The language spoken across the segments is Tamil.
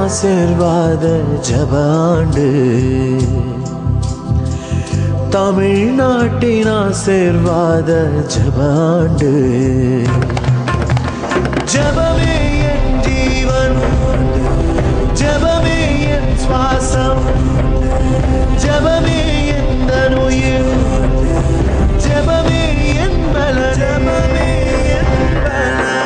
ஆசீர்வாத ஜபாண்டு, தமிழ்நாட்டின் ஆசீர்வாத ஜபாண்டு. ஜபமே என் ஜீவன், ஜபமே என் சுவாசம், ஜபமே என் உயிர், ஜபமே என் பலன், ஜபமே என் பலனே.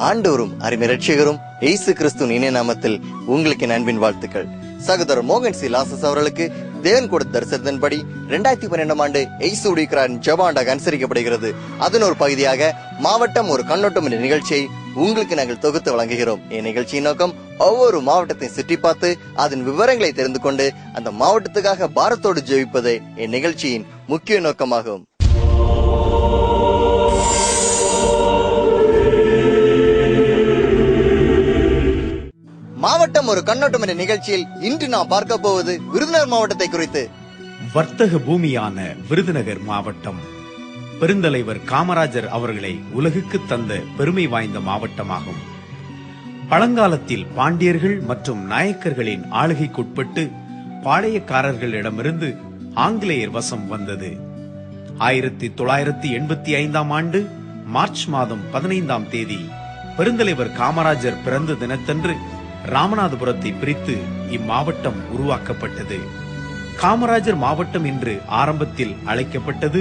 ஆண்டவரும் அருமை ரட்சகரும் இயேசு கிறிஸ்துவின் இணைய நாமத்தில் உங்களுக்கு அன்பின் வாழ்த்துக்கள். சகோதரர் மோகன் சி லாசஸ் அவர்களுக்கு தேவன் கொடுத்த தரிசனத்தின்படி 2012 ஆண்டு இயேசு உடைக்கிறாரின் ஜெபாண்டாக அனுசரிக்கப்படுகிறது. அதன் ஒரு பகுதியாக மாவட்டம் ஒரு கண்ணோட்டம் என்ற நிகழ்ச்சியை உங்களுக்கு நாங்கள் தொகுத்து வழங்குகிறோம். இந்நிகழ்ச்சியின் நோக்கம் ஒவ்வொரு மாவட்டத்தை சுற்றி பார்த்து அதன் விவரங்களை தெரிந்து கொண்டு அந்த மாவட்டத்துக்காக பாரத்தோடு ஜெபிப்பதே இந்நிகழ்ச்சியின் முக்கிய நோக்கமாகும். மாவட்டம் ஒரு கண்ணோட்டம் என்ற நிகழ்ச்சியில் இன்று நாம் பார்க்க போவது விருதுநகர் மாவட்டத்தை குறித்து. வர்த்தக பூமியான விருதுநகர் மாவட்டம் பெருந்தலைவர் காமராஜர் அவர்களை உலகுக்கு தந்த பெருமை வாய்ந்த மாவட்டமாகும். பழங்காலத்தில் பாண்டியர்கள் மற்றும் நாயக்கர்களின் ஆளுகைக்குட்பட்டு பாளையக்காரர்களிடமிருந்து ஆங்கிலேயர் வசம் வந்தது. 1985 ஆண்டு மார்ச் மாதம் 15ஆம் தேதி பெருந்தலைவர் காமராஜர் பிறந்த தினத்தன்று ராமநாதபுரத்தை பிரித்து இம்மாவட்டம் உருவாக்கப்பட்டது. காமராஜர் மாவட்டம் என்று ஆரம்பத்தில் அழைக்கப்பட்டது.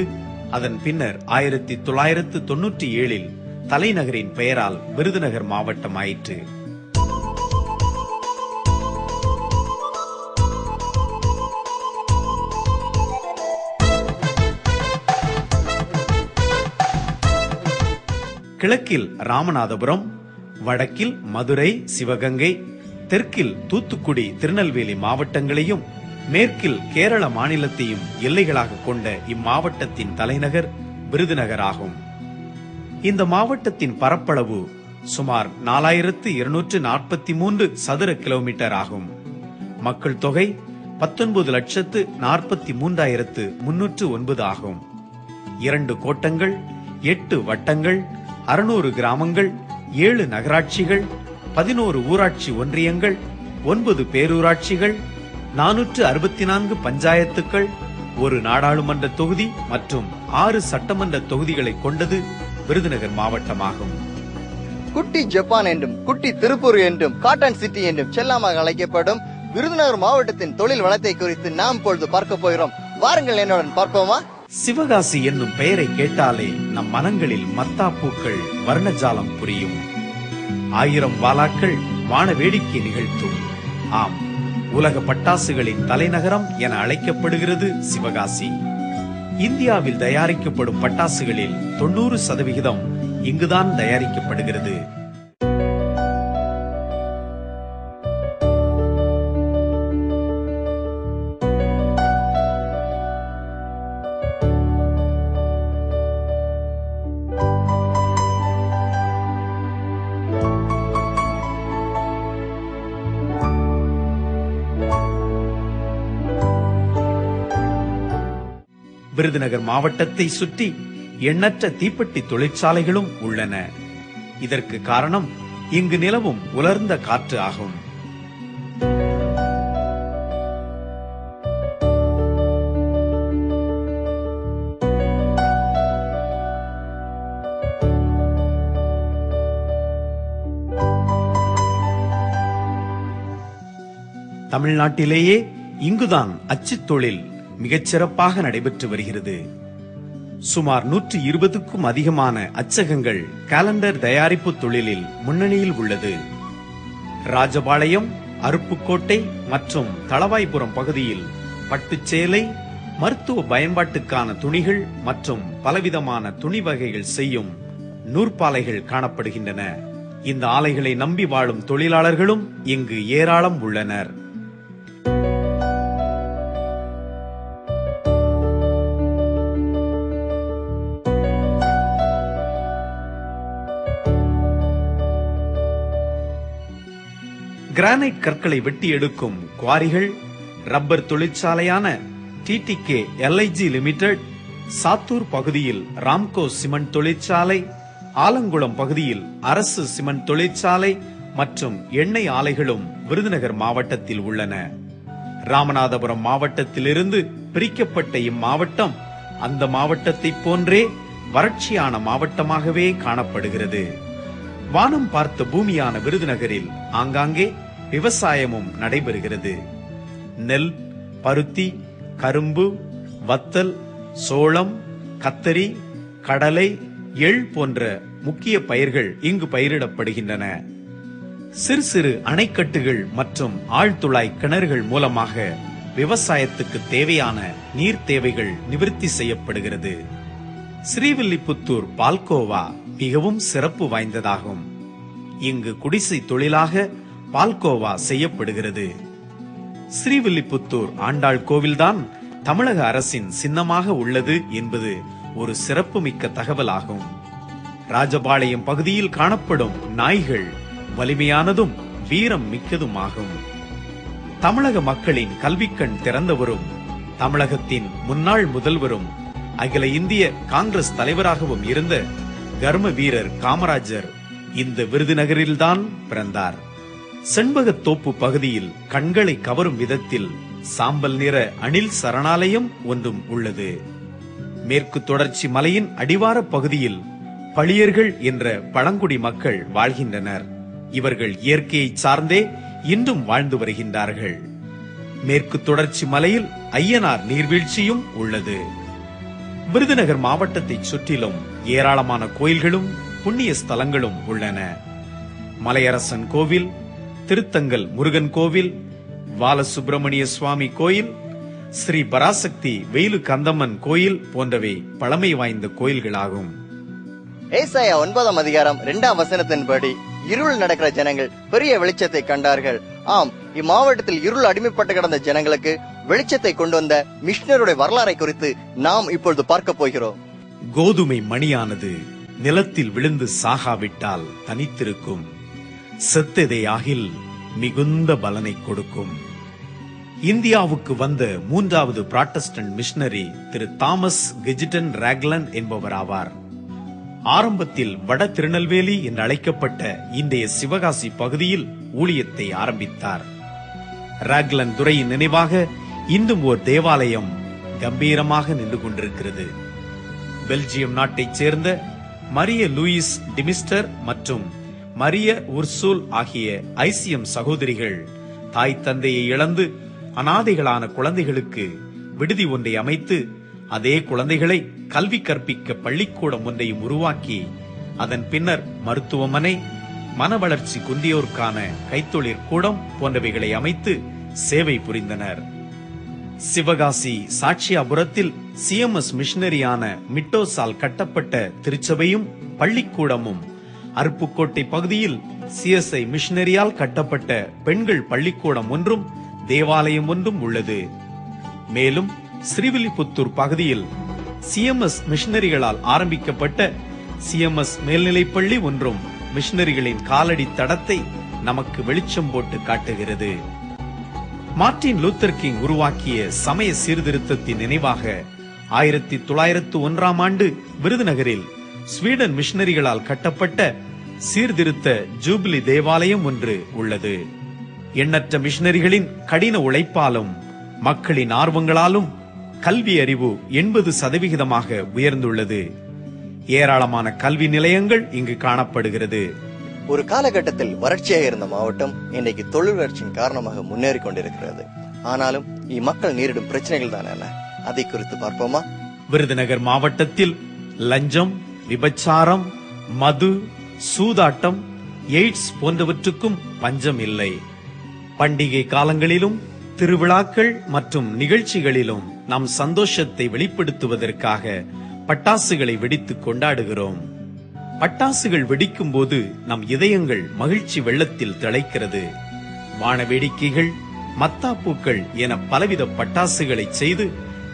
அதன் பின்னர் 1997 தலைநகரின் பெயரால் விருதுநகர் மாவட்டம் ஆயிற்று. கிழக்கில் ராமநாதபுரம், வடக்கில் மதுரை, சிவகங்கை, தெற்கில் தூத்துக்குடி, திருநெல்வேலி மாவட்டங்களையும், மேற்கில் கேரள மாநிலத்தையும் எல்லைகளாக கொண்ட இம்மாவட்டத்தின் தலைநகர் விருதுநகர் ஆகும். இந்த மாவட்டத்தின் பரப்பளவு சுமார் 4243 சதுர கிலோமீட்டர் ஆகும். மக்கள் தொகை 19,43,309 ஆகும். 2 கோட்டங்கள், 8 வட்டங்கள், 600 கிராமங்கள், 7 நகராட்சிகள், 11 ஊராட்சி ஒன்றியங்கள், 9 பேரூராட்சிகள், 464 பஞ்சாயத்துக்கள், 1 நாடாளுமன்ற தொகுதி மற்றும் 6 சட்டமன்ற தொகுதிகளை கொண்டது விருதுநகர் மாவட்டமாகும். குட்டி ஜப்பான் என்றும் குட்டி திருப்பூர் என்றும் காட்டன் சிட்டி என்றும் செல்லமாக அழைக்கப்படும் விருதுநகர் மாவட்டத்தின் தொழில் வளத்தை குறித்து நாம் இப்பொழுது பார்க்க போகிறோம். வாருங்கள் என்னுடன் பார்ப்போமா? சிவகாசி என்னும் பெயரை கேட்டாலே நம் மனங்களில் மத்தாப்பூக்கள் வர்ணஜாலம் புரியும். 1000 வாலாக்கள் வான வேடிக்கை நிகழ்த்தும். ஆம், உலக பட்டாசுகளின் தலைநகரம் என அழைக்கப்படுகிறது சிவகாசி. இந்தியாவில் தயாரிக்கப்படும் பட்டாசுகளில் 90% இங்குதான் தயாரிக்கப்படுகிறது. விருதுநகர் மாவட்டத்தை சுற்றி எண்ணற்ற தீப்பெட்டி தொழிற்சாலைகளும் உள்ளன. இதற்கு காரணம் இங்கு நிலவும் உலர்ந்த காற்று ஆகும். தமிழ்நாட்டிலேயே இங்குதான் அச்சுத் தொழில் மிகச்சிறப்பாக நடைபெற்று வருகிறது. சுமார் 120க்கும் அதிகமான அச்சகங்கள் காலண்டர் தயாரிப்பு தொழிலில் முன்னணியில் உள்ளது. ராஜபாளையம், அருப்புக்கோட்டை மற்றும் தளவாய்புரம் பகுதியில் பட்டுச்சேலை, மருத்துவ பயன்பாட்டுக்கான துணிகள் மற்றும் பலவிதமான துணி வகைகள் செய்யும் நூற்பாலைகள் காணப்படுகின்றன. இந்த ஆலைகளை நம்பி வாழும் தொழிலாளர்களும் இங்கு ஏராளம் உள்ளனர். கிரானைட் கற்களை வெட்டி எடுக்கும் குவாரிகள், ரப்பர் தொழிற்சாலையான TTK LIG லிமிடெட், சாத்தூர் பகுதியில் ராம்கோ சிமெண்ட் தொழிற்சாலை, ஆலங்குளம் பகுதியில் அரசு சிமெண்ட் தொழிற்சாலை மற்றும் எண்ணெய் ஆலைகளும் விருதுநகர் மாவட்டத்தில் உள்ளன. ராமநாதபுரம் மாவட்டத்திலிருந்து பிரிக்கப்பட்ட இம்மாவட்டம் அந்த மாவட்டத்தை போன்றே வறட்சியான மாவட்டமாகவே காணப்படுகிறது. வானம் பார்த்த பூமியான விருதுநகரில் ஆங்காங்கே விவசாயமும் நடைபெறுகிறது. நெல், பருத்தி, கரும்பு, வத்தல், சோளம், கத்தரி, கடலை, எள் போன்ற முக்கிய பயிர்கள் இங்கு பயிரிடப்படுகின்றன. சிறு சிறு அணைக்கட்டுகள் மற்றும் ஆழ்துளாய் கிணறுகள் மூலமாக விவசாயத்துக்கு தேவையான நீர் தேவைகள் நிவர்த்தி செய்யப்படுகிறது. ஸ்ரீவில்லிபுத்தூர் பால்கோவா மிகவும் சிறப்பு வாய்ந்ததாகும். இங்கு குடிசை தொழிலாக பால்கோவா செய்யப்படுகிறது. ஸ்ரீவில்லிபுத்தூர் ஆண்டாள் கோவில்தான் தமிழக அரசின் சின்னமாக உள்ளது என்பது ஒரு சிறப்புமிக்க தகவலாகும். ராஜபாளையம் பகுதியில் காணப்படும் நாய்கள் வலிமையானதும் வீரம் மிக்கதுமாகும். தமிழக மக்களின் கல்விக்கண் திறந்தவரும், தமிழகத்தின் முன்னாள் முதல்வரும், அகில இந்திய காங்கிரஸ் தலைவராகவும் இருந்த கர்ம வீரர் காமராஜர் இந்த விருதுநகரில்தான் பிறந்தார். செண்பகத்தோப்பு பகுதியில் கண்களை கவரும் விதத்தில் சாம்பல் நிற அணில் சரணாலயம் ஒன்றும் உள்ளது. மேற்கு தொடர்ச்சி மலையின் அடிவார பகுதியில் பளியர்கள் என்ற பழங்குடி மக்கள் வாழ்கின்றனர். இவர்கள் இயற்கையை சார்ந்தே இன்றும் வாழ்ந்து வருகின்றார்கள். மேற்கு தொடர்ச்சி மலையில் ஐயனார் நீர்வீழ்ச்சியும் உள்ளது. விருதுநகர் மாவட்டத்தை சுற்றிலும் ஏராளமான கோயில்களும் புண்ணிய ஸ்தலங்களும் உள்ளன. மலையரசன் கோவில், திருத்தங்கல் முருகன் கோவில், பாலசுப்பிரமணிய சுவாமி கோயில், ஸ்ரீ பராசக்தி வெயிலு கந்தம்மன் கோயில் போன்றவை பழமை வாய்ந்த கோயில்களாகும். ஏசாயா 9ஆம் அதிகாரம் 2ஆம் வசனத்தின்படி இருள் நடக்கிற ஜனங்கள் பெரிய வெளிச்சத்தை கண்டார்கள். ஆம், இம்மாவட்டத்தில் இருள் அடிமைப்பட்டு கிடந்த ஜனங்களுக்கு வெளிச்சத்தை கொண்டு வந்த மிஷனருடைய வரலாறை குறித்து நாம் இப்பொழுது பார்க்க போகிறோம். கோதுமை மணியானது நிலத்தில் விழுந்து சாகாவிட்டால் தனித்திருக்கும், செத்ததேயாகில் மிகுந்த பலனை கொடுக்கும். இந்தியாவுக்கு வந்த 3வது புராட்டஸ்டன்ட் மிஷனரி திரு தாமஸ் கெஜிடன் ராக்லன் என்பவர் ஆவார். ஆரம்பத்தில் வட திருநெல்வேலி என்று அழைக்கப்பட்ட இன்றைய சிவகாசி பகுதியில் ஊழியத்தை ஆரம்பித்தார். ராக்லன் துரையின் நினைவாக இன்றும் ஓர் தேவாலயம் கம்பீரமாக நின்று கொண்டிருக்கிறது. பெல்ஜியம் நாட்டைச் சேர்ந்த மரிய லூயிஸ் டிமிஸ்டர் மற்றும் மரிய உர்சூல் ஆகிய ஐசியம் சகோதரிகள் தாய் தந்தையை இழந்து அனாதைகளான குழந்தைகளுக்கு விடுதி ஒன்றை அமைத்து அதே குழந்தைகளை கல்வி கற்பிக்க பள்ளிக்கூடம் ஒன்றையும் உருவாக்கி அதன் பின்னர் மருத்துவமனை, மன வளர்ச்சி குன்றியோருக்கான கைத்தொழிற் கூடம் போன்றவைகளை அமைத்து சேவை புரிந்தனர். சிவகாசி சாட்சியாபுரத்தில் CMS மிஷனரியான மிட்டோசால் கட்டப்பட்ட திருச்சபையும் பள்ளிக்கூடமும், அருப்புக்கோட்டை பகுதியில் CSI மிஷனரியால் கட்டப்பட்ட பெண்கள் பள்ளிக்கூடம் ஒன்றும் தேவாலயம் ஒன்றும் உள்ளது. மேலும் ஸ்ரீவில்லிபுத்தூர் பகுதியில் CMS மிஷனரிகளால் ஆரம்பிக்கப்பட்ட CMS மேல்நிலைப்பள்ளி ஒன்றும் மிஷனரிகளின் காலடி தடத்தை நமக்கு வெளிச்சம் போட்டு காட்டுகிறது. மார்ட்டின் லூத்தர் கிங் உருவாக்கிய சமய சீர்திருத்தத்தின் நினைவாக 1901ஆம் ஆண்டு விருதுநகரில் ஸ்வீடன் மிஷனரிகளால் கட்டப்பட்ட சீர்திருத்த ஜூபிலி தேவாலயம் ஒன்று உள்ளது. எண்ணற்ற மிஷனரிகளின் கடின உழைப்பாலும் மக்களின் ஆர்வங்களாலும் கல்வி அறிவு 80% உயர்ந்துள்ளது. ஏராளமான கல்வி நிலையங்கள் இங்கு காணப்படுகிறது. ஒரு காலகட்டத்தில் வறட்சியாக இருந்த மாவட்டம் இன்றைக்கு தொழில் வளர்ச்சியின் காரணமாக முன்னேறி கொண்டிருக்கிறது. ஆனாலும் இம்மக்கள் நேரிடும் பிரச்சனைகள் தான் என்ன, அதை குறித்து பார்ப்போமா? விருதுநகர் மாவட்டத்தில் லஞ்சம், விபச்சாரம், மது, சூதாட்டம், எய்ட்ஸ் போன்றவற்றுக்கும் பஞ்சம் இல்லை. பண்டிகை காலங்களிலும் திருவிழாக்கள் மற்றும் நிகழ்ச்சிகளிலும் நம் சந்தோஷத்தை வெளிப்படுத்துவதற்காக பட்டாசுகளை வெடித்து கொண்டாடுகிறோம். பட்டாசுகள் வெடிக்கும் போது நம் இதயங்கள் மகிழ்ச்சி வெள்ளத்தில் திளைக்கிறது. வான வேடிக்கைகள், மத்தாப்பூக்கள் என பலவித பட்டாசுகளை செய்து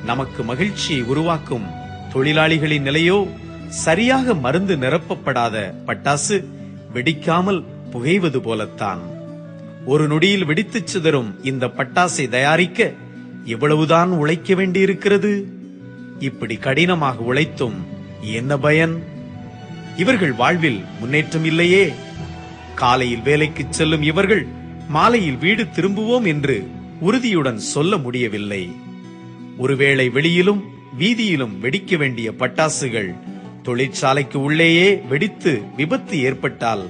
நமக்கு மகிழ்ச்சியை உருவாக்கும் தொழிலாளிகளின் நிலையோ சரியாக மருந்து நிரப்பப்படாத பட்டாசு வெடிக்காமல் புகைவது போலத்தான். ஒரு நொடியில் வெடித்துச் சிதறும் இந்த பட்டாசை தயாரிக்க எவ்வளவுதான் உழைக்க வேண்டியிருக்கிறது? இப்படி கடினமாக உழைத்தும் என்ன பயன்? இவர்கள் வாழ்வில் முன்னேற்றம் இல்லையே. காலையில் வேலைக்கு செல்லும் இவர்கள் மாலையில் வீடு திரும்புவோம் என்று உறுதியுடன் சொல்ல முடியவில்லை. ஒருவேளை வெளியிலும் வீதியிலும் வெடிக்க வேண்டிய பட்டாசுகள் தொழிற்சாலைக்கு உள்ளேயே வெடித்து விபத்து ஏற்பட்டால்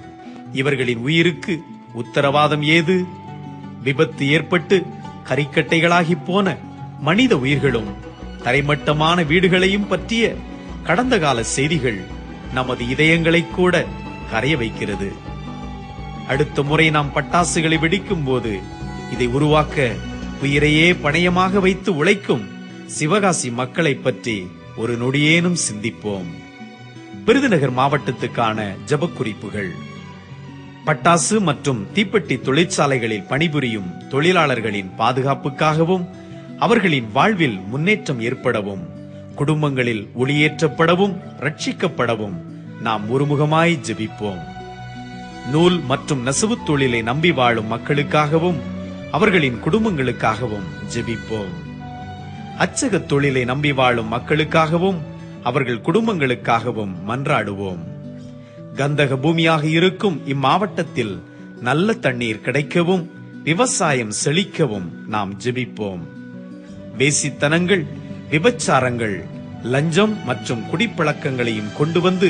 இவர்களின் உயிருக்கு உத்தரவாதம் ஏது? விபத்து ஏற்பட்டு கரிக்கட்டைகளாகி போன மனித உயிர்களும் தரைமட்டமான வீடுகளையும் பற்றிய கடந்த கால செய்திகள் நமது இதயங்களை கூட கரைய வைக்கிறது. அடுத்த முறை நாம் பட்டாசுகளை வெடிக்கும் போது இதை உருவாக்க உயிரையே பணயமாக வைத்து உழைக்கும் சிவகாசி மக்களை பற்றி ஒரு நொடியேனும் சிந்திப்போம். விருதுநகர் மாவட்டத்துக்கான ஜெபக்குறிப்புகள். பட்டாசு மற்றும் தீப்பெட்டி தொழிற்சாலைகளில் பணிபுரியும் தொழிலாளர்களின் பாதுகாப்புக்காகவும் அவர்களின் வாழ்வில் முன்னேற்றம் ஏற்படவும் குடும்பங்களில் ஒளியேற்றப்படவும் ரட்சிக்கப்படவும் நாம் ஒருமுகமாய் ஜெபிப்போம். நூல் மற்றும் நெசவுத் தொழிலை நம்பி வாழும் மக்களுக்காகவும் அவர்களின் குடும்பங்களுக்காகவும் ஜெபிப்போம். அச்சகத் தொழிலை நம்பி வாழும் மக்களுக்காகவும் அவர்கள் குடும்பங்களுக்காகவும் மன்றாடுவோம். கந்தக பூமியாக இருக்கும் இம்மாவட்டத்தில் நல்ல தண்ணீர் கிடைக்கவும் விவசாயம் செழிக்கவும் நாம் ஜெபிப்போம். வேசித்தனங்கள், விபச்சாரங்கள், லஞ்சம் மற்றும் குடிப்பழக்கங்களையும் கொண்டு வந்து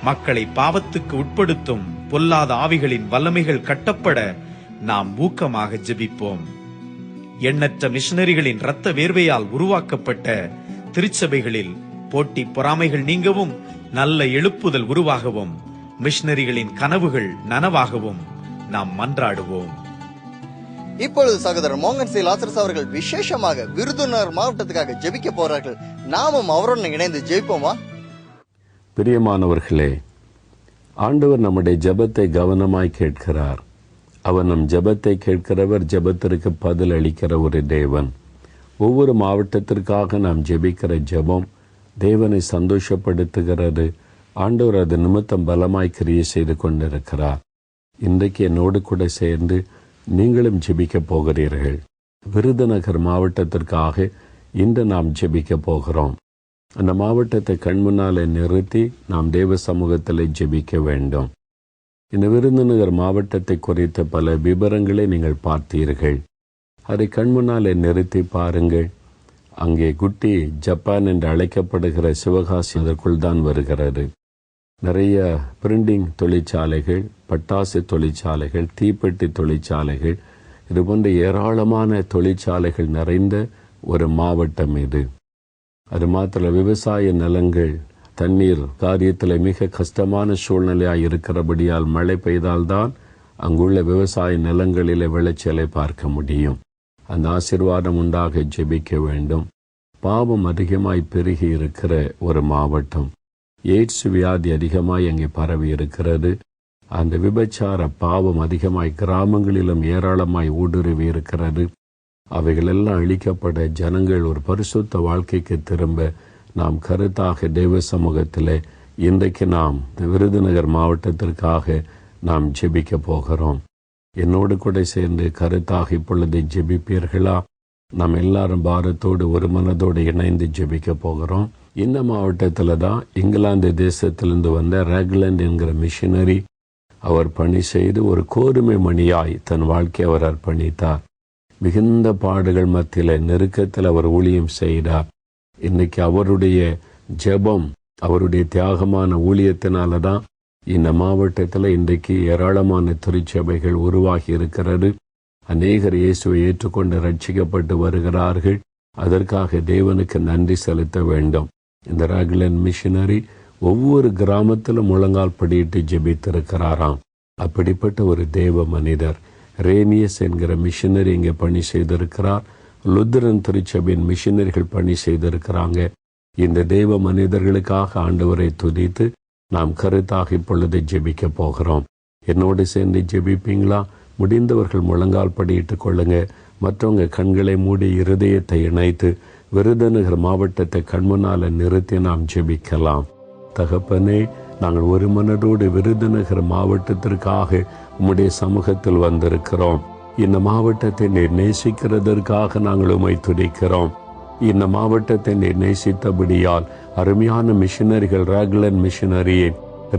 மக்களை பாவத்துக்கு உட்படுத்தும் பொல்லாத ஆவிகளின் வல்லமைகள் கட்டப்பட நாம் ஊக்கமாக ஜெபிப்போம். எண்ணற்ற மிஷனரிகளின் இரத்த வேர்வையால் உருவாக்கப்பட்ட திருச்சபைகளில் போட்டி பொறாமைகள் நீங்கவும் நல்ல எழுப்புதல் உருவாகவும் மிஷனரிகளின் கனவுகள் நனவாகவும் நாம் மன்றாடுவோம். இப்பொழுது சகோதரர் மோகன் சி லாசரஸ் அவர்கள் விசேஷமாக விருதுநகர் மாவட்டத்துக்காக ஜெபிக்க போறார்கள். நாமும் அவருடன் இணைந்து ஜெபிப்போமா? பிரியமானவர்களே, ஆண்டவர் நம்முடைய ஜெபத்தை கவனமாய் கேட்கிறார். அவர் நம் ஜெபத்தை கேட்கிறவர், ஜெபத்திற்கு பதில் அளிக்கிற ஒரு தேவன். ஒவ்வொரு மாவட்டத்திற்காக நாம் ஜெபிக்கிற ஜெபம் தேவனை சந்தோஷப்படுத்துகிறது. ஆண்டவர் அது நிமித்தம் பலமாய் கிரியை செய்து கொண்டிருக்கிறார். இன்றைக்கு என்னோடு கூட சேர்ந்து நீங்களும் ஜெபிக்க போகிறீர்கள். விருதுநகர் மாவட்டத்திற்காக இன்று நாம் ஜெபிக்க போகிறோம். அந்த மாவட்டத்தை கண்முன்னாலே நிறுத்தி நாம் தேவ சமூகத்தில் ஜெபிக்க வேண்டும். இந்த விருதுநகர் மாவட்டத்தை குறித்த பல விபரங்களை நீங்கள் பார்த்தீர்கள். அதை கண்முன்னாலே நிறுத்தி பாருங்கள். அங்கே குட்டி ஜப்பான் என்று அழைக்கப்படுகிற சிவகாசி அதற்குள் தான் வருகிறது. நிறைய பிரிண்டிங் தொழிற்சாலைகள், பட்டாசு தொழிற்சாலைகள், தீப்பெட்டி தொழிற்சாலைகள், இது போன்ற ஏராளமான தொழிற்சாலைகள் நிறைந்த ஒரு மாவட்டம் இது. அது மாத்திர விவசாய நிலங்கள் தண்ணீர் காரியத்தில் மிக கஷ்டமான சூழ்நிலையாக இருக்கிறபடியால் மழை பெய்தால்தான் அங்குள்ள விவசாய நிலங்களிலே விளைச்சலை பார்க்க முடியும். அந்த ஆசீர்வாதம் உண்டாக ஜெபிக்க வேண்டும். பாவம் அதிகமாய் பெருகி இருக்கிற ஒரு மாவட்டம். எய்ட்ஸ் வியாதி அதிகமாய் அங்கே பரவி இருக்கிறது. அந்த விபச்சார பாவம் அதிகமாய் கிராமங்களிலும் ஏராளமாய் ஊடுருவி இருக்கிறது. அவைகளெல்லாம் அழிக்கப்பட ஜனங்கள் ஒரு பரிசுத்த வாழ்க்கைக்கு திரும்ப நாம் கருத்தாக தேவ சமூகத்திலே இன்றைக்கு நாம் விருதுநகர் மாவட்டத்திற்காக நாம் ஜெபிக்க போகிறோம். என்னோடு கூட சேர்ந்து கருத்தாக இப்பொழுது ஜெபிப்பீர்களா? நாம் எல்லாரும் பாரத்தோடு ஒரு மனதோடு இணைந்து ஜெபிக்க போகிறோம். இந்த மாவட்டத்தில் தான் இங்கிலாந்து தேசத்திலிருந்து வந்த ராக்லண்ட் என்கிற மிஷனரி அவர் பணி செய்து ஒரு கோதுமை மணியாய் தன் வாழ்க்கையை அவர் அர்ப்பணித்தார். மிகுந்த பாடுகள் மத்தியில் நெருக்கத்தில் அவர் ஊழியம் செய்தார். இன்னைக்கு அவருடைய ஜெபம், அவருடைய தியாகமான ஊழியத்தினால தான் இந்த மாவட்டத்தில் இன்றைக்கு ஏராளமான திருச்சபைகள் உருவாகி இருக்கிறது. அநேகர் இயேசுவை ஏற்றுக்கொண்டு ரட்சிக்கப்பட்டு வருகிறார்கள். அதற்காக தேவனுக்கு நன்றி செலுத்த வேண்டும். இந்த ராக்லண்ட் மிஷனரி ஒவ்வொரு கிராமத்திலும் முழங்கால் படியிட்டு ஜெபித்திருக்கிறாராம். அப்படிப்பட்ட ஒரு தேவ மனிதர் ரேனியஸ் என்கிற மிஷனரி இங்கே பணி செய்திருக்கிறார். லுத்தரன் திருச்சபையின் மிஷனரிகள் பணி செய்திருக்கிறாங்க. இந்த தேவ மனிதர்களுக்காக ஆண்டவரை துதித்து நாம் கருத்தாக இப்பொழுது ஜெபிக்க போகிறோம். என்னோடு சேர்ந்து ஜெபிப்பீங்களா? முடிந்தவர்கள் முழங்கால் படியிட்டு கொள்ளுங்க. மற்றவங்க கண்களை மூடி இருதயத்தை இணைத்து விருதுநகர் மாவட்டத்தை கண்முன்னால நிறுத்தி நாம் ஜெபிக்கலாம். தகப்பனே, நாங்கள் ஒரு மனதோடு விருதுநகர் மாவட்டத்திற்காக உம்முடைய சமூகத்தில் வந்திருக்கிறோம். இந்த மாவட்டத்தை நீர் நேசிக்கிறதற்காக நாங்கள் உம்மை துதிக்கிறோம். இந்த மாவட்டத்தை நீர் நேசித்தபடியால் அருமையான மிஷினரிகள், ராக்லன் மிஷினரியை,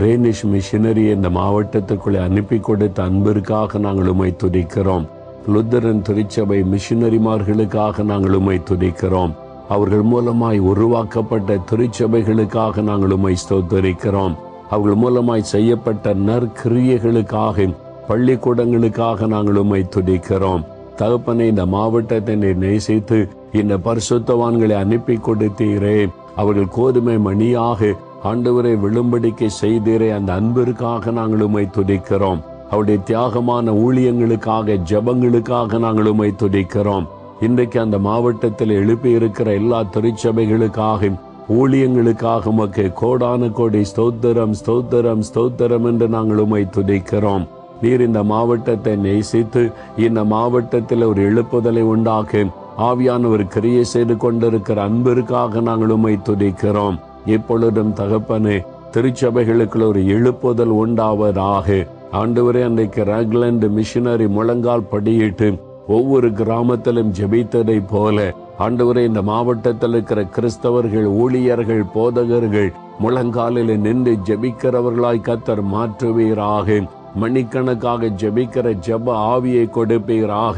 ரேனிஷ் மிஷினரியை இந்த மாவட்டத்துக்குள்ளே அனுப்பி கொடுத்த அன்பிற்காக நாங்கள் உம்மை துதிக்கிறோம். லுத்தரன் திருச்சபை மிஷினரிமார்களுக்காக நாங்கள் உம்மை துதிக்கிறோம். அவர்கள் மூலமாய் உருவாக்கப்பட்ட திருச்சபைகளுக்காக நாங்கள் உம்மை ஸ்தோத்திரிக்கிறோம். அவர்கள் மூலமாய் செய்யப்பட்ட நற்கிரியைகளுக்காக, பள்ளிக்கூடங்களுக்காக நாங்கள் உம்மை துதிக்கிறோம். தகப்பனை, இந்த மாவட்டத்தை நீர் நேசித்து இந்த பரிசுத்தவான்களை அனுப்பி கொடுத்தீரே, அவர்கள் கோதுமை மணியாக ஆண்டவரை விழும்படிக்கை செய்தீரே, அந்த அன்பிற்காக நாங்கள் உம்மை துதிக்கிறோம். அவருடைய தியாகமான ஊழியங்களுக்காக, ஜபங்களுக்காக நாங்கள் உம்மை துதிக்கிறோம். இன்றைக்கு அந்த மாவட்டத்தில் எழுப்பி இருக்கிற எல்லா திருச்சபைகளுக்காக, ஊழியங்களுக்காக உமக்கு கோடான கோடி ஸ்தோத்திரம், ஸ்தோத்திரம், ஸ்தோத்திரம் என்று நாங்கள் உம்மை துதிக்கிறோம். நீர் இந்த மாவட்டத்தை நேசித்து இந்த மாவட்டத்தில் ஒரு எழுப்புதலை உண்டாக்கு ஆவியானவர் கிரியை செய்து கொண்டிருக்கிற அன்பிற்காக நாங்கள் உம்மை துதிக்கிறோம். இப்பொழுதும் தகப்பனே, திருச்சபைகளுக்குள்ள ஒரு எழுப்புதல் உண்டாவதாக. ஆண்டவரே, அன்றைக்கு ராக்லண்ட் மிஷினரி முழங்கால் படியிட்டு ஒவ்வொரு கிராமத்திலும் ஜெபித்ததை போல ஆண்டவரே, இந்த மாவட்டத்தில் இருக்கிற கிறிஸ்தவர்கள், ஊழியர்கள், போதகர்கள் முழங்காலில் நின்று ஜெபிக்கிறவர்களாய் கர்த்தர் மாற்றுவீராக. மணிக்கணக்காக ஜெபிக்கிற ஜெப ஆவியை கொடுப்பீராக.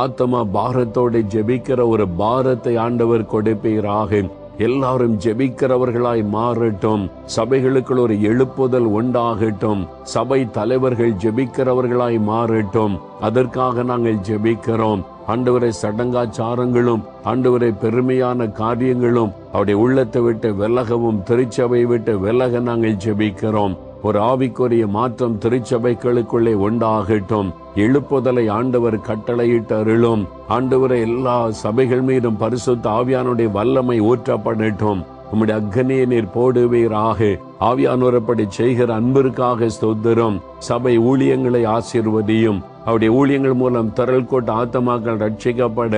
ஆத்மா பாரத்தோடு ஜெபிக்கிற ஒரு பாரத்தை ஆண்டவர் கொடுப்பீராக. எல்லாரும் ஜெபிக்கிறவர்களாய் மாறட்டும். சபைகளுக்குள் ஒரு எழுப்புதல் உண்டாகட்டும். சபை தலைவர்கள் ஜெபிக்கிறவர்களாய் மாறட்டும். அதற்காக நாங்கள் ஜெபிக்கிறோம். ஆண்டவரை, சடங்காச்சாரங்களும் ஆண்டவரை பெருமையான காரியங்களும் அவருடைய உள்ளத்தை விட்டு விலகவும், திருச்சபை விட்டு விலக நாங்கள் ஜெபிக்கிறோம். ஒரு ஆவிக்குரிய மாற்றம் திருச்சபைகளுக்குள்ளே உண்டாகட்டும். எழுப்புதலை ஆண்டவர் கட்டளையிட்டு அருளும். ஆண்டவரை, எல்லா சபைகள் மீதும் பரிசுத்த ஆவியானுடைய வல்லமை ஊற்றப்படட்டும். உம்முடைய அக்னியை நீர் போடுவீராக. ஆவியானோரப்படி செய்கிற அன்பிற்காக ஸ்தோத்திரம். சபை ஊழியங்களை ஆசீர்வதியும். அவருடைய ஊழியங்கள் மூலம் திரள் கூட்ட ஆத்மாக்கள் ரட்சிக்கப்பட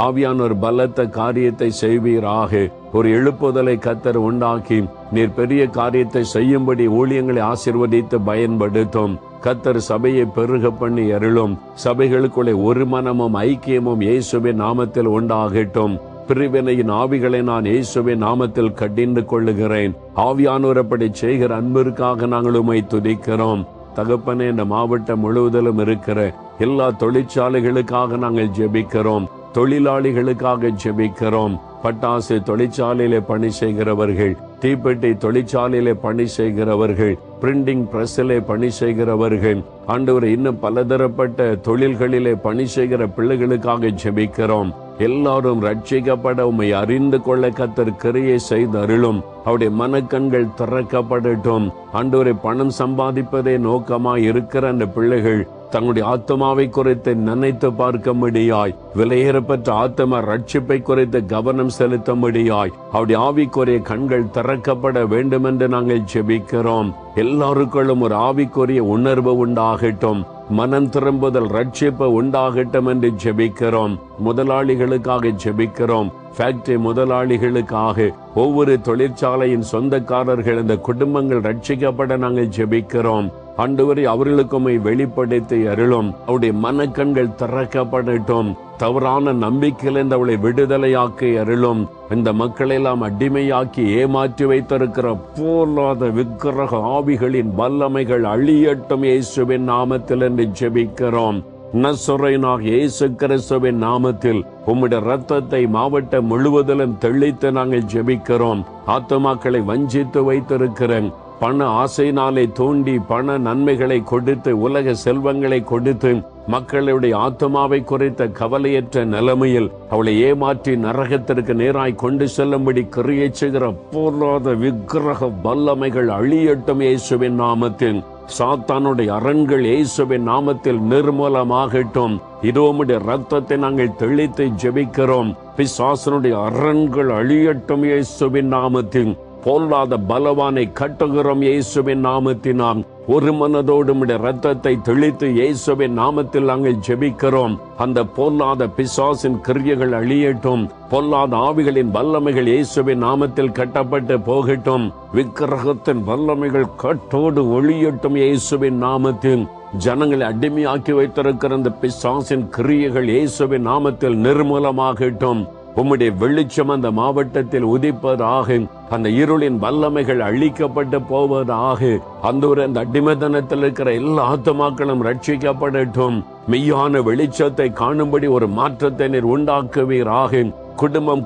ஆவியானோர் பலத்த காரியத்தை செய்வீராக. ஒரு எழுப்புதலை கர்த்தர் உண்டாக்கி நீர் பெரிய காரியத்தை செய்யும்படி ஊழியங்களை ஆசீர்வதித்து பயன்படுத்தும். கர்த்தர் சபையை பெருக பண்ணி அருளும். சபைகளுக்குள்ளே ஒரு மனமும் ஐக்கியமும் இயேசுவின் நாமத்தில் உண்டாகட்டும். பிரிவினையின் ஆவிகளை நான் இயேசுவின் நாமத்தில் கடிந்து கொள்ளுகிறேன். ஆவியானோரப்படி செய்கிற அன்பிற்காக நாங்கள் உம்மை துதிக்கிறோம். தகப்பனே, இந்த மாவட்டம் முழுவதிலும் இருக்கிற எல்லா தொழிற்சாலைகளுக்காக நாங்கள் ஜெபிக்கிறோம். தொழிலாளிகளுக்காக ஜெபிக்கிறோம். பட்டாசு தொழிற்சாலையிலே பணி செய்கிறவர்கள், தீப்பெட்டி தொழிற்சாலையிலே பணி செய்கிறவர்கள், பிரிண்டிங் பிரஸ்ஸிலே பணி செய்கிறவர்கள், ஆண்டவர் இன்னும் பலதரப்பட்ட தொழில்களிலே பணி செய்கிற பிள்ளைகளுக்காக ஜெபிக்கிறோம். எல்லாரும் ரட்சிக்கப்பட உம்மை அறிந்து கொள்ள கர்த்தர் கிரியை செய்து அருளும். அவருடைய மனக்கண்கள் திறக்கப்படட்டும். ஆண்டவரை, பணம் சம்பாதிப்பதே நோக்கமாய் இருக்கிற அந்த பிள்ளைகள் தங்களுடைய ஆத்மாவை குறித்து நினைத்து பார்க்கும்படியாய், விலையேறப்பட்ட ஆத்மா ரட்சிப்பை குறித்து கவனம் செலுத்தும்படியாய் அவருடைய ஆவிக்குரிய கண்கள் திறக்கப்பட வேண்டும் என்று நாங்கள் ஜெபிக்கிறோம். எல்லாருக்குள்ளும் ஒரு ஆவிக்குரிய உணர்வு உண்டாகட்டும். மனம் திரும்புதல், ரட்சிப்பு உண்டாகட்டும் என்று ஜெபிக்கிறோம். முதலாளிகளுக்காக ஜெபிக்கிறோம். ஃபேக்டரி முதலாளிகளுக்காக, ஒவ்வொரு தொழிற்சாலையின் சொந்தக்காரர்கள், இந்த குடும்பங்கள் ரட்சிக்கப்பட நாங்கள் ஜெபிக்கிறோம். ஆண்டவரை, அவர்களுக்குமை வெளிப்படுத்தி அருளும். அவருடைய மனக்கண்கள் திறக்கப்படட்டும். தவறான நம்பிக்கையிலிருந்து அவளை விடுதலையாக்கி அருளும். இந்த மக்களை எல்லாம் அடிமையாக்கி ஏமாற்றி வைத்திருக்கிற போலாத விக்கிரக ஆவிகளின் வல்லமைகள் அழியட்டும் இயேசுவின் நாமத்தில் என்று ஜெபிக்கிறோம். நசரேயனாகிய இயேசு கிறிஸ்துவின் நாமத்தில் உம்முடைய இரத்தத்தை மாவட்டம் முழுவதிலும் தெளித்து நாங்கள் ஜெபிக்கிறோம். ஆத்துமாக்களை வஞ்சித்து வைத்திருக்கிறேன். பண ஆசையினாலே தூண்டி பண நன்மைகளை கொடுத்து, உலக செல்வங்களை கொடுத்து, மக்களுடைய ஆத்மாவை குறித்த கவலையற்ற நிலைமையில் அவளை ஏமாற்றி நரகத்திற்கு நேராய் கொண்டு செல்லும்படி கிரியை செய்கிற போராத விக்கிரக வல்லமைகள் அழியட்டும் இயேசுவின் நாமத்தில். சாத்தானுடைய அரண்கள் இயேசுவின் நாமத்தில் நிர்மூலமாகட்டும். இதோமுடைய ரத்தத்தை நாங்கள் தெளித்து ஜெபிக்கிறோம். பிசாசனுடைய அரண்கள் அழியட்டும் இயேசுவின் நாமத்தில். பொல்லாத பலவானை கட்டுகிறோம் இயேசுவின் நாமத்தினால். ஒரு மனதோடு இரத்தத்தை தெளித்து இயேசுவின் நாமத்தில் நாங்கள் ஜெபிக்கிறோம். அந்த பொல்லாத பிசாசின் கிரியைகள் அழியட்டும். பொல்லாத ஆவிகளின் வல்லமைகள் இயேசுவின் நாமத்தில் கட்டப்பட்டு போகட்டும். விக்கிரகத்தின் வல்லமைகள் கட்டோடு ஒளியட்டும் இயேசுவின் நாமத்தில். ஜனங்களை அடிமையாக்கி வைத்திருக்கிற அந்த பிசாசின் கிரியைகள் இயேசுவின் நாமத்தில் நிர்மூலமாகட்டும். உம்முடைய வெளிச்சம் அந்த மாவட்டத்தில் உதிப்பதாக, அந்த இருளின் வல்லமைகள் அழிக்கப்பட்டு போவதாக. அந்த அடிமைத்தனத்தில் இருக்கிற எல்லா ஆத்துமாக்களும் ரட்சிக்கப்படட்டும். மெய்யான வெளிச்சத்தை காணும்படி ஒரு மாற்றத்தை நீர் உண்டாக்குவீராக.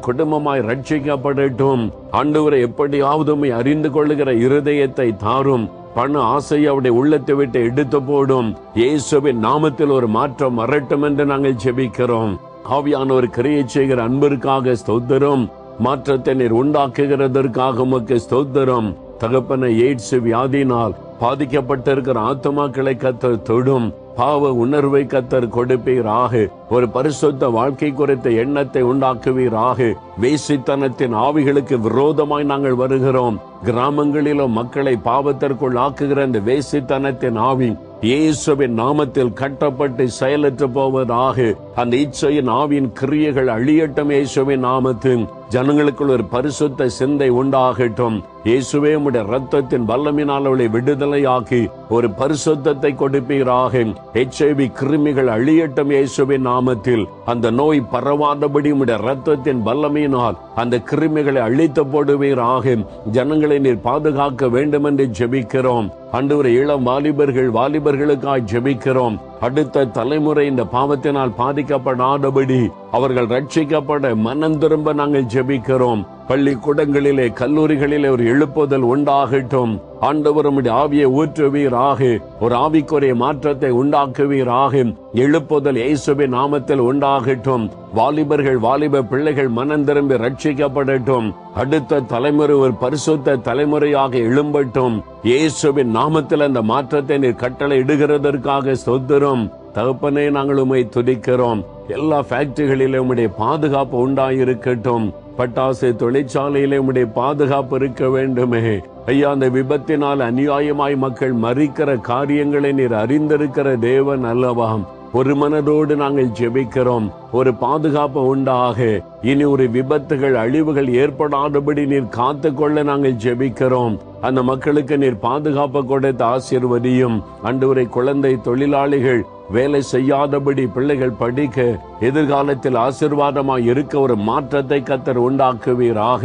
குடும்பமாய் ரட்சிக்கப்படட்டும். ஆண்டவரை எப்படியாவது உம்மை அறிந்து கொள்ளுகிற இருதயத்தை தாரும். பண ஆசை அவருடைய உள்ளத்தை விட்டு எடுத்து போடும். இயேசுவின் நாமத்தில் ஒரு மாற்றம் வரட்டும் என்று நாங்கள் ஜெபிக்கிறோம். ஆவியானவர் கிரியை செய்கிற அன்பிற்காக ஸ்தோத்திரம். மாற்றத்தை நீர் உண்டாக்குகிறதற்காக உமக்கு ஸ்தோத்திரம். தகப்பன எய்ட்ஸ் வியாதியினால் பாதிக்கப்பட்டிருக்கிற ஆத்துமாக்களை கர்த்தர் தொடும். பாவ உணர்வை கர்த்தர் கொடுப்பீராக. ஒரு பரிசுத்த வாழ்க்கை குறித்த எண்ணத்தை உண்டாக்குவீராக. வேசித்தனத்தின் ஆவிகளுக்கு விரோதமாய் நாங்கள் வருகிறோம். கிராமங்களிலும் மக்களை பாவத்திற்குள் ஆக்குகிற அந்த வேசித்தனத்தின் ஆவி இயேசுவின் நாமத்தில் கட்டப்பட்டு செயலற்று போவதாக. அந்த இச்சையின் ஆவியின் கிரியைகள் அழியட்டும் இயேசுவின் நாமத்தில். ஜனங்களுக்குள் ஒரு பரிசுத்த சிந்தை உண்டாகட்டும். இயேசுவே உம்முடைய ரத்தத்தின் வல்லமினால் அவளை விடுதலையாக்கி ஒரு பரிசுத்தத்தை கொடுப்பீராக. HIV கிருமிகள் அழியட்டும் இயேசுவின் நாமத்தில். அந்த நோய் பரவாதபடி உம்முடைய ரத்தத்தின் வல்லமையினால் அந்த கிருமிகளை அழித்து போடுவீராக. ஜனங்களை நீர் பாதுகாக்க வேண்டும் என்று ஜெபிக்கிறோம். ஆண்டவரே, இளம் வாலிபர்களுக்காய் ஜெபிக்கிறோம். அடுத்த தலைமுறை இந்த பாவத்தினால் பாதிக்கப்படாதபடி அவர்கள் ரட்சிக்கப்பட மனம் திரும்ப நாங்கள் ஜெபிக்கிறோம். பள்ளிக்கூடங்களிலே கல்லூரிகளிலே ஒரு எழுப்புதல் உண்டாகட்டும். ஆண்டவர் உம்முடைய ஆவியை ஊற்றுவீராக. ஒரு ஆவிக்குரிய மாற்றத்தை உண்டாக்குவீராக. எழுப்புதல் இயேசுவின் நாமத்தில் உண்டாகட்டும். வாலிப பிள்ளைகள் மனம் திரும்பி ரட்சிக்கப்படட்டும். அடுத்த தலைமுறை ஒரு பரிசுத்த தலைமுறையாக எழும்பட்டும். இயேசுவின் நாமத்தில் அந்த மாற்றத்தை நீர் கட்டளை இடுகிறதற்காக ஸ்தோத்திரம். தகப்பனே, நாங்கள் உம்மை துதிக்கிறோம். எல்லா ஃபேக்டரிகளிலும் உம்முடைய பாதுகாப்பு உண்டாயிருக்கட்டும். பட்டாசு தொழிற்சாலையிலே உம்முடைய பாதுகாப்பு இருக்க வேண்டுமே ஐயா. அந்த விபத்தினால் அநியாயமாய் மக்கள் மறிக்கிற காரியங்களை நீர் அறிந்திருக்கிற தேவன் அல்லவா? ஒரு மனதோடு நாங்கள் ஜெபிக்கிறோம். ஒரு பாதுகாப்பு உண்டாக, இனி ஒரு விபத்துகள் அழிவுகள் ஏற்படாதபடி நீர் காத்து கொள்ள நாங்கள் ஜெபிக்கிறோம். அந்த மக்களுக்கு நீர் பாதுகாப்பு கொடுத்து ஆசீர்வதியும். ஆண்டவரே, குழந்தை தொழிலாளிகள் வேலை செய்யாதபடி பிள்ளைகள் படிக்க எதிர்காலத்தில் ஆசீர்வாதமாய் இருக்க ஒரு மாற்றத்தை கர்த்தர் உண்டாக்குவீராக.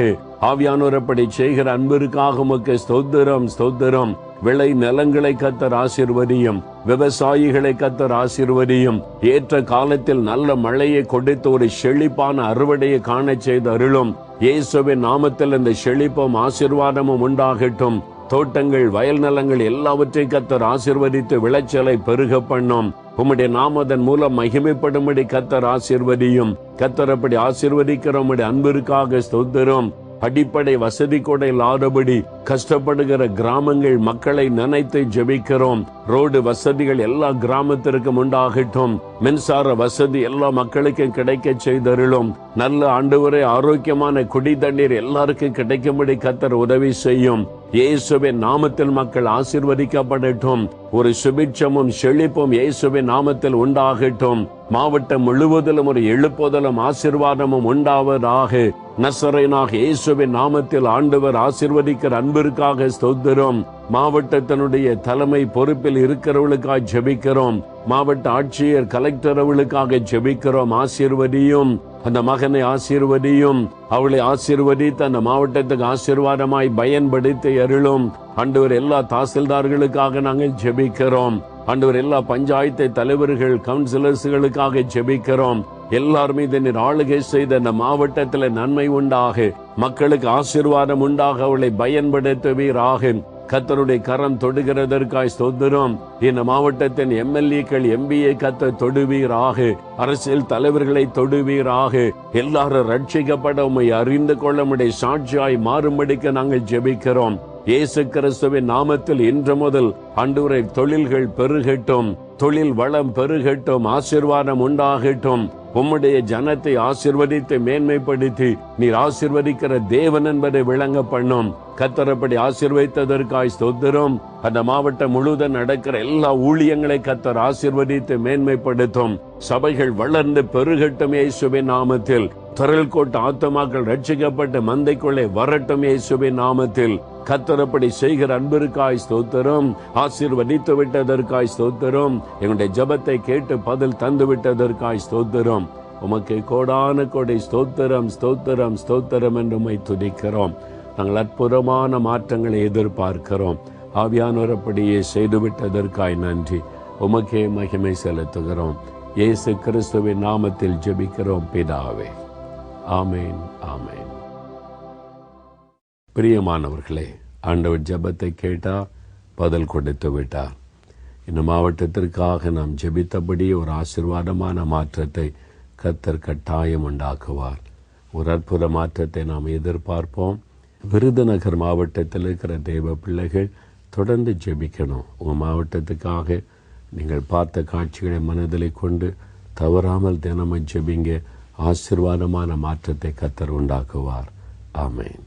ஆவியானவர் அப்படி செய்கிற அன்பிற்காக உமக்கு ஸ்தோத்திரம். விளை நிலங்களை கர்த்தர் ஆசீர்வதியும். விவசாயிகளை கர்த்தர் ஆசீர்வதியும். ஏற்ற காலத்தில் நல்ல மழையை கொடுத்து ஒரு செழிப்பான அறுவடையை காண செய்து அருளும். இயேசுவின் நாமத்தில் இந்த செழிப்பும் ஆசீர்வாதமும் உண்டாகட்டும். தோட்டங்கள், வயல் நிலங்கள் எல்லாவற்றையும் கர்த்தர் ஆசீர்வதித்து விளைச்சலை பெருக பண்ணும். உம்முடைய நாமதன் மூலம் மகிமைப்படும்படி கர்த்தர் ஆசீர்வதியும். கர்த்தர் அப்படி ஆசீர்வதிக்கிற உம்முடைய அன்பிற்காக ஸ்தோத்திரம். அடிப்படை வசதி கூட இல்லாதபடி கஷ்டப்படுகிற கிராமங்கள் மக்களை நினைத்து ஜெபிக்கிறோம். ரோடு வசதிகள் எல்லா கிராமத்திற்கும் உண்டாகட்டும். மின்சார வசதி எல்லா மக்களுக்கும் கிடைக்க செய்தருளும். நல்ல ஆண்டவரே, ஆரோக்கியமான குடி தண்ணீர் எல்லாருக்கும் கிடைக்கும்படி கர்த்தர் உதவி செய்யும். இயேசுவின் நாமத்தில் மக்கள் ஆசீர்வதிக்கப்படட்டும். ஒரு சுபிட்சமும் செழிப்பும் இயேசுவின் நாமத்தில் உண்டாகட்டும். மாவட்டம் முழுவதிலும் ஒரு எழுப்புதலும் ஆசீர்வாதமும் உண்டாவதாக. நசரேயனாக இயேசுவின் நாமத்தில் ஆண்டவர் ஆசீர்வதிக்கிற அன்பிற்காக ஸ்தோத்திரம். மாவட்டத்தினுடைய தலைமை பொறுப்பில் இருக்கிறவர்களுக்காக ஜெபிக்கிறோம். மாவட்ட ஆட்சியர், கலெக்டர் அவர்களுக்காக ஜெபிக்கிறோம். ஆசீர்வதியும். அந்த மகனை ஆசீர்வதியும். அவளை ஆசீர்வதித்து அந்த மாவட்டத்துக்கு ஆசீர்வாதமாய் பயன்படுத்தி அருளும். ஆண்டவர், எல்லா தாசில்தார்களுக்காக நாங்கள் ஜெபிக்கிறோம். ஆண்டவர், எல்லா பஞ்சாயத்து தலைவர்கள், கவுன்சிலர்ஸ்களுக்காக ஜெபிக்கிறோம். எல்லார் மீது நீர் ஆளுகை செய்த அந்த மாவட்டத்தில் நன்மை உண்டாக, மக்களுக்கு ஆசீர்வாதம் உண்டாக அவளை பயன்படுத்துவீராக. கர்த்தருடைய கரம் தொடுகிறதற்காய் ஸ்தோத்திரம். இந்த மாவட்டத்தின் MLAக்கள், MBA கர்த்தர் தொடுவீராக. அரசியல் தலைவர்களை தொடுவீராக. எல்லாரும் ரட்சிக்கப்பட உம்மை அறிந்து கொள்ள உம்முடைய சாட்சியாய் மாறும்படிக்கு நாங்கள் ஜெபிக்கிறோம். இயேசு கிறிஸ்துவின் நாமத்தில் இன்று முதல் ஆண்டவரே, தொழில்கள் பெருகட்டும், தொழில் வளம் பெருகட்டும், ஆசீர்வாதம் உண்டாகட்டும். உம்முடைய ஜனத்தை ஆசீர்வதித்து மேன்மைப்படுத்தி நீர் ஆசீர்வதிக்கிற தேவன் என்பதை விளங்க பண்ணும். கர்த்தரப்படி ஆசீர்வதித்ததற்காய் ஸ்தோத்திரம். அந்த மாவட்டம் முழுவதும் நடக்கிற எல்லா ஊழியங்களை கர்த்தர் ஆசீர்வதித்து மேன்மைப்படுத்தும். சபைகள் வளர்ந்து பெருகட்டும் இயேசுவின் நாமத்தில். திரள் கோட்ட ஆத்துமாக்கள் ரட்சிக்கப்பட்டு மந்தைக்குள்ளே வரட்டும் இயேசுவின் நாமத்தில். கர்த்தரப்படி செய்கிற அன்பிற்காய் ஸ்தோத்திரம். ஆசீர்வதித்து விட்டதற்காய் ஸ்தோத்திரம். எங்களுடைய ஜெபத்தை கேட்டு பதில் தந்து விட்டதற்காய் ஸ்தோத்திரம். உமக்கு கோடான கோடை ஸ்தோத்திரம் ஸ்தோத்திரம் ஸ்தோத்திரம் என்று உம்மை துதிக்கிறோம். நாங்கள் அற்புதமான மாற்றங்களை எதிர்பார்க்கிறோம். ஆவியானவரப்படியே செய்துவிட்டதற்காய் நன்றி. உமக்கே மகிமை செலுத்துகிறோம். இயேசு கிறிஸ்துவின் நாமத்தில் ஜெபிக்கிறோம் பிதாவே. ஆமேன், ஆமேன். பிரியமானவர்களே, ஆண்டவர் ஜெபத்தை கேட்டார், பதில் கொடுத்து விட்டார். இந்த மாவட்டத்திற்காக நாம் ஜெபித்தபடி ஒரு ஆசீர்வாதமான மாற்றத்தை கர்த்தர் கட்டாயம் உண்டாக்குவார். ஒரு அற்புத மாற்றத்தை நாம் எதிர்பார்ப்போம். விருதுநகர் மாவட்டத்தில் இருக்கிற தேவ பிள்ளைகள் தொடர்ந்து ஜெபிக்கணும். உங்கள் மாவட்டத்துக்காக நீங்கள் பார்த்த காட்சிகளை மனதில் கொண்டு தவறாமல் தினமும் ஜெபிங்க. ஆசீர்வாதமான மாற்றத்தை கர்த்தர் உண்டாக்குவார். ஆமென்.